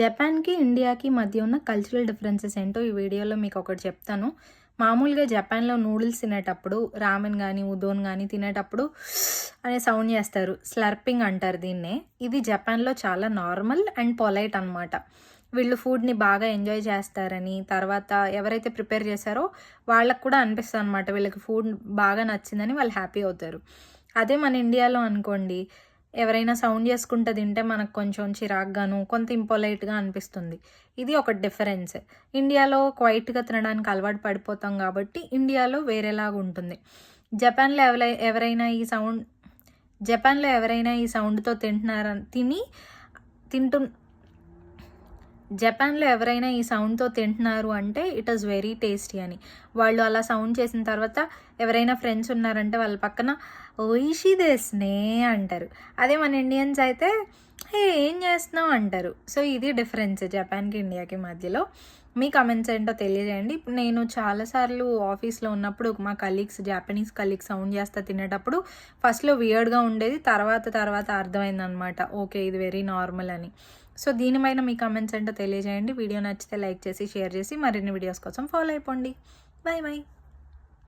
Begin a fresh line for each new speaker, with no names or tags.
జపాన్‌కి, ఇండియాకి మధ్య ఉన్న కల్చరల్ డిఫరెన్సెస్ ఏంటో ఈ వీడియోలో మీకు ఒకటి చెప్తాను. మామూలుగా జపాన్‌లో నూడిల్స్ తినేటప్పుడు, రామెన్ గానీ, ఉదోన్ గానీ తినేటప్పుడు అనే సౌండ్ చేస్తారు. స్లర్పింగ్ అంటారు దీన్నే. ఇది జపాన్‌లో చాలా నార్మల్ అండ్ పొలైట్ అనమాట. వీళ్ళు ఫుడ్‌ని బాగా ఎంజాయ్ చేస్తారని, తర్వాత ఎవరైతే ప్రిపేర్ చేశారో వాళ్ళకి కూడా అనిపిస్తదనమాట. వీళ్ళకి ఫుడ్ బాగా నచ్చిందని వాళ్ళు హ్యాపీ అవుతారు. అదే మన ఇండియాలో అనుకోండి, ఎవరైనా సౌండ్ చేసుకుంటూ తింటే మనకు కొంచెం చిరాకుగాను, కొంత ఇంపొలైట్‌గా అనిపిస్తుంది. ఇది ఒక డిఫరెన్స్. ఇండియాలో క్వైట్‌గా తినడానికి అలవాటు పడిపోతాం కాబట్టి, ఇండియాలో వేరేలాగుంటుంది. జపాన్‌లో ఎవరైనా ఈ సౌండ్ జపాన్‌లో ఎవరైనా ఈ సౌండ్‌తో తింటు జపాన్‌లో ఎవరైనా ఈ సౌండ్‌తో తింటున్నారు అంటే ఇట్ ఈస్ వెరీ టేస్టీ అని. వాళ్ళు అలా సౌండ్ చేసిన తర్వాత ఎవరైనా ఫ్రెండ్స్ ఉన్నారంటే వాళ్ళ పక్కన ఓయిషి డెస్‌నే అంటారు. అదే మన ఇండియన్స్ అయితే హే ఏం చేస్తున్నావు అంటారు. సో ఇది డిఫరెన్స్ జపాన్‌కి, ఇండియాకి మధ్యలో. మీ కామెంట్స్ ఏంటో తెలియజేయండి. నేను చాలాసార్లు ఆఫీస్‌లో ఉన్నప్పుడు మా జాపనీస్ కలీగ్స్ సౌండ్ చేస్తా తినేటప్పుడు ఫస్ట్‌లో వియర్డ్‌గా ఉండేది. తర్వాత అర్థమైందనమాట. ఓకే. ఇది వెరీ నార్మల్ అని. సో దీనిపైన మీ కామెంట్స్ ఏంటో తెలియజేయండి. వీడియో నచ్చితే లైక్ చేసి, షేర్ చేసి మరిన్ని వీడియోస్ కోసం ఫాలో అయిపోండి. Bye bye.